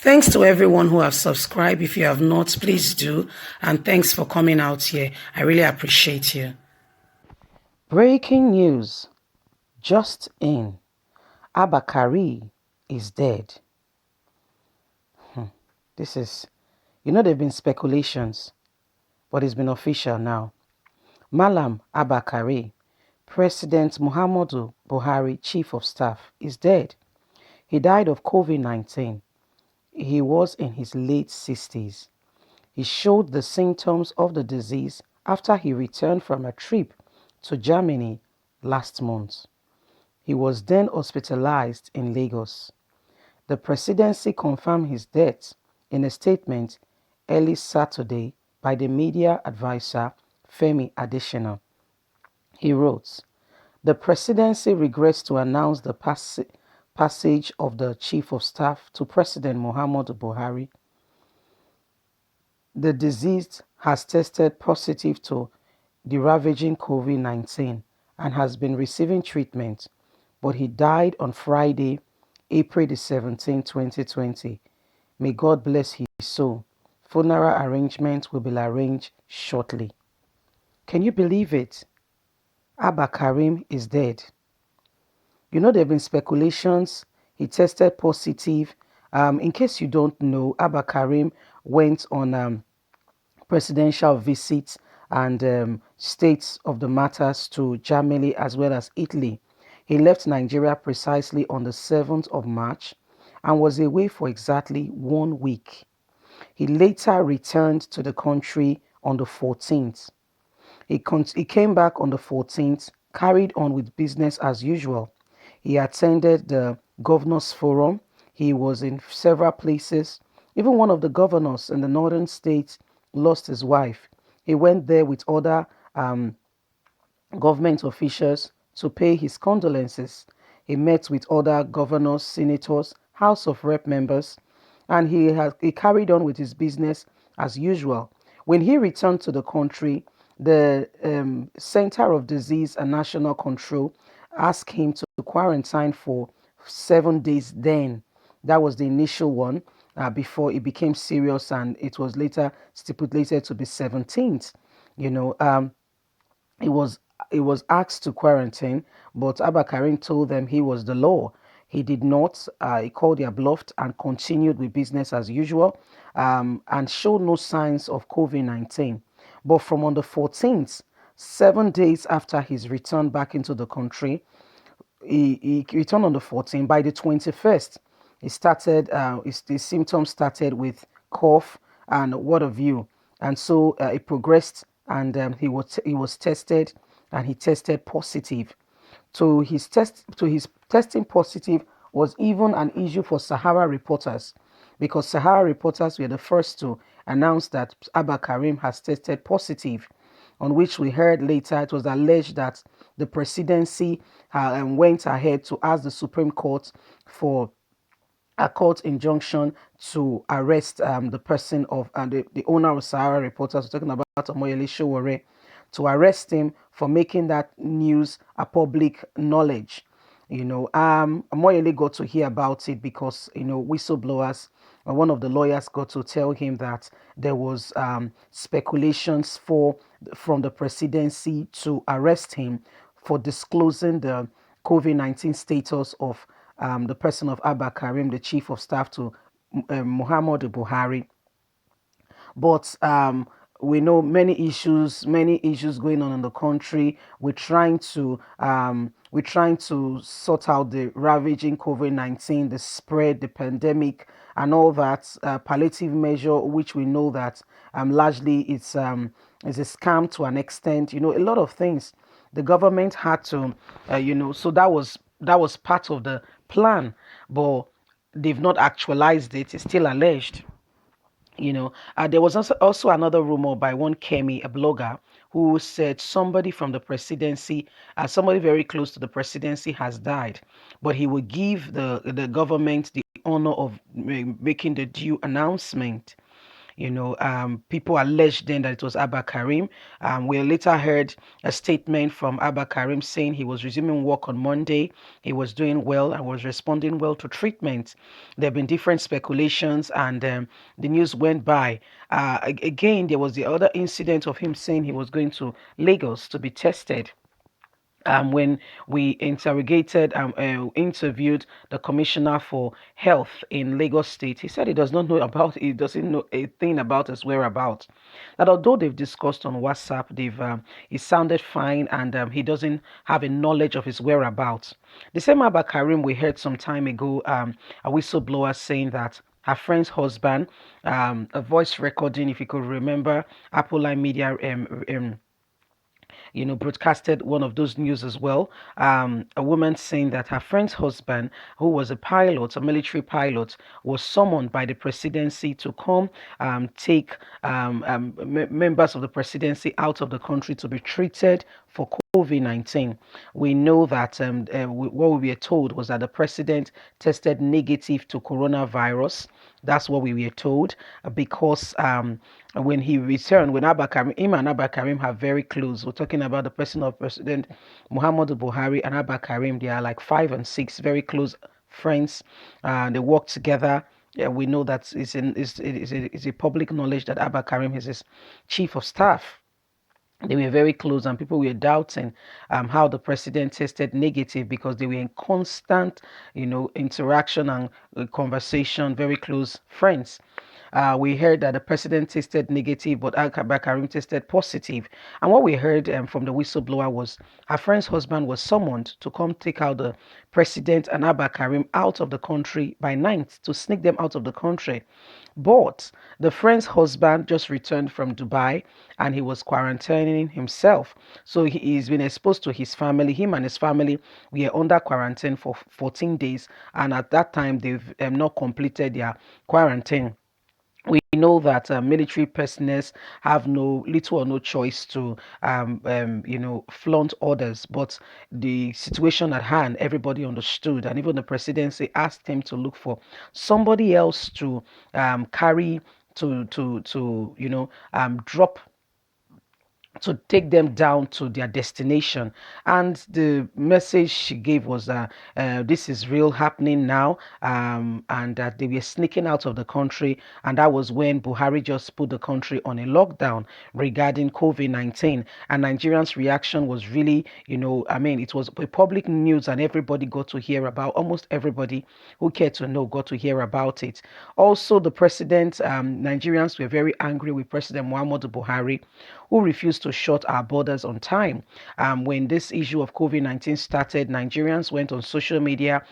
Thanks to everyone who have subscribed. If you have not, please do. And thanks for coming out here. I really appreciate you. Breaking news. Just in. Abba Kyari is dead. This is, there have been speculations, but it's been official now. Malam Abba Kyari, President Muhammadu Buhari Chief of Staff, is dead. He died of COVID-19. He was in his late 60s. He showed the symptoms of the disease after he returned from a trip to Germany last month. He was then hospitalized in Lagos. The presidency confirmed his death in a statement early Saturday by the media advisor Femi Adesina. He wrote, "The presidency regrets to announce the passage of the Chief of Staff to President Muhammadu Buhari. The deceased has tested positive to the ravaging COVID-19 and has been receiving treatment, but he died on Friday, April the 17th, 2020. May God bless his soul. Funeral arrangements will be arranged shortly." Can you believe it? Abba Kyari is dead. There have been speculations. He tested positive. In case you don't know, Abba Kyari went on presidential visits and states of the matters to Germany as well as Italy. He left Nigeria precisely on the 7th of March and was away for exactly 1 week. He later returned to the country on the 14th. He came back on the 14th, carried on with business as usual. He attended the Governors Forum. He was in several places. Even one of the governors in the northern states lost his wife. He went there with other government officials to pay his condolences. He met with other governors, senators, House of Rep members, and he carried on with his business as usual. When he returned to the country, the Center of Disease and National Control asked him to quarantine for 7 days then. That was the initial one before it became serious, and it was later stipulated to be 17th. He was asked to quarantine, but Abba Kyari told them he was the law. He did not. He called their bluff and continued with business as usual, and showed no signs of COVID-19. But from on the 14th, 7 days after his return back into the country, he returned on the 14th. By the 21st, his symptoms started with cough and what have you, and so it progressed, and he was tested, and he tested positive. His testing positive was even an issue for Sahara reporters, because Sahara reporters were the first to announce that Abba Kyari has tested positive, on which we heard later it was alleged that the presidency went ahead to ask the Supreme Court for a court injunction to arrest the person of the owner of Sahara Reporters. We're talking about Omoyele Sowore, to arrest him for making that news a public knowledge. Omoyele got to hear about it because whistleblowers. One of the lawyers got to tell him that there was speculations from the presidency to arrest him for disclosing the COVID-19 status of the person of Abba Kyari, the Chief of Staff to Muhammadu Buhari. But we know many issues going on in the country. We're trying to sort out the ravaging COVID-19, the spread, the pandemic, and all that palliative measure, which we know that largely it's a scam to an extent. A lot of things the government had to, so that was part of the plan, but they've not actualized it. It's still alleged. There was also another rumor by one Kemi, a blogger, who said somebody from the presidency, somebody very close to the presidency, has died, but he will give the government the honor of making the due announcement. People alleged then that it was Abba Karim. We later heard a statement from Abba Karim saying he was resuming work on Monday. He was doing well and was responding well to treatment. There have been different speculations, and the news went by. Again, there was the other incident of him saying he was going to Lagos to be tested. When we interviewed the commissioner for health in Lagos State, he said he doesn't know a thing about his whereabouts. That although they've discussed on WhatsApp, he sounded fine, and he doesn't have a knowledge of his whereabouts. The same Abba Karim we heard some time ago, a whistleblower saying that her friend's husband, a voice recording, if you could remember, Apple Line Media broadcasted one of those news as well. A woman saying that her friend's husband, who was a military pilot, was summoned by the presidency to come take members of the presidency out of the country to be treated for COVID-19. We know that what we were told was that the president tested negative to coronavirus. That's what we were told because when he returned, when Abba Karim, him and Abba Karim are very close. We're talking about the person of President Muhammadu Buhari and Abba Karim. They are like 5 and 6, very close friends. They work together. Yeah, we know that it's a public knowledge that Abba Karim is his chief of staff. They were very close, and people were doubting how the president tested negative because they were in constant, interaction and conversation, very close friends. We heard that the president tested negative, but Abba Karim tested positive. And what we heard from the whistleblower was her friend's husband was summoned to come take out the president and Abba Karim out of the country by night, to sneak them out of the country. But the friend's husband just returned from Dubai, and he was quarantining himself. So he's been exposed to his family. Him and his family were under quarantine for 14 days. And at that time, they've not completed their quarantine. We know that military personnel have no little or no choice to flaunt orders, but the situation at hand, everybody understood, and even the presidency asked him to look for somebody else to carry drop to take them down to their destination. And the message she gave was that this is real happening now, and that they were sneaking out of the country. And that was when Buhari just put the country on a lockdown regarding COVID-19. And Nigerians' reaction was really, it was a public news, and everybody got to hear about, almost everybody who cared to know got to hear about it. Also, the president, Nigerians were very angry with President Muhammadu Buhari, who refused to shut our borders on time. When this issue of COVID-19 started, Nigerians went on social media,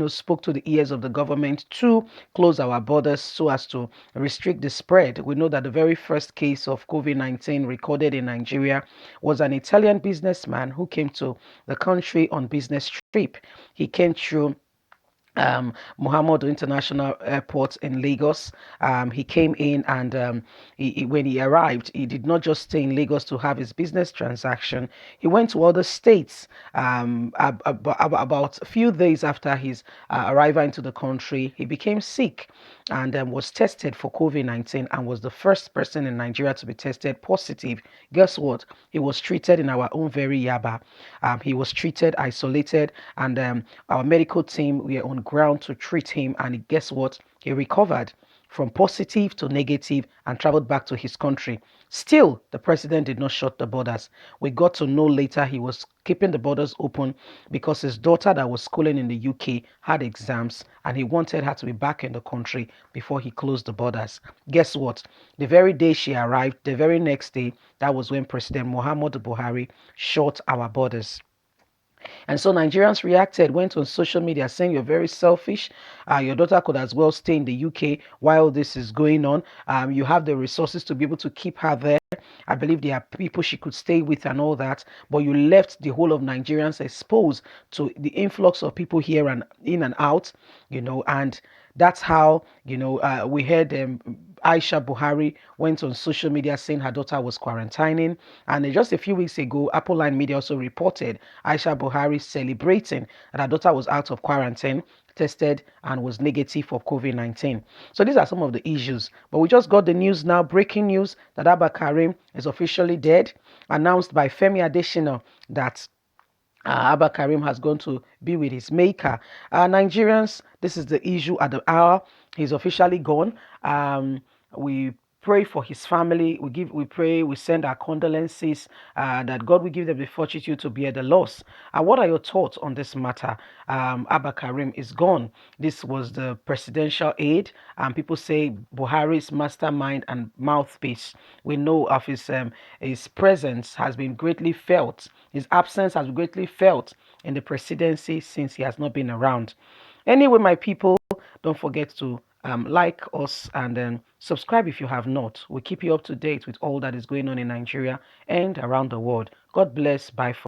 spoke to the ears of the government to close our borders so as to restrict the spread. We know that the very first case of COVID-19 recorded in Nigeria was an Italian businessman who came to the country on business trip. He came through Muhammadu International Airport in Lagos. He came in, and when he arrived, he did not just stay in Lagos to have his business transaction. He went to other states. About a few days after his arrival into the country, he became sick and was tested for COVID-19, and was the first person in Nigeria to be tested positive. Guess what? He was treated in our own very Yaba. He was treated, isolated, and our medical team were on ground to treat him. And guess what? He recovered from positive to negative and traveled back to his country. Still, the president did not shut the borders. We got to know later he was keeping the borders open because his daughter that was schooling in the UK had exams, and he wanted her to be back in the country before he closed the borders. Guess what? The very day she arrived, the very next day, that was when President Muhammadu Buhari shut our borders. And so Nigerians reacted, went on social media saying you're very selfish. Your daughter could as well stay in the UK while this is going on. You have the resources to be able to keep her there. I believe there are people she could stay with and all that, but you left the whole of Nigerians exposed to the influx of people here and in and out, and that's how, we heard Aisha Buhari went on social media saying her daughter was quarantining. And just a few weeks ago, Apple Line Media also reported Aisha Buhari celebrating that her daughter was out of quarantine, tested and was negative for COVID-19. So these are some of the issues. But we just got the news now, breaking news that Abba Karim is officially dead, announced by Femi Adesina that Abba Karim has gone to be with his maker. Nigerians, this is the issue at the hour. He's officially gone. We pray for his family. We pray, we send our condolences that God will give them the fortitude to bear the loss. What are your thoughts on this matter? Abba Karim is gone. This was the presidential aide, and people say Buhari's mastermind and mouthpiece. We know of his presence has been greatly felt. His absence has been greatly felt in the presidency since he has not been around. Anyway, my people, don't forget to like us and subscribe if you have not. We keep you up to date with all that is going on in Nigeria and around the world. God bless. Bye for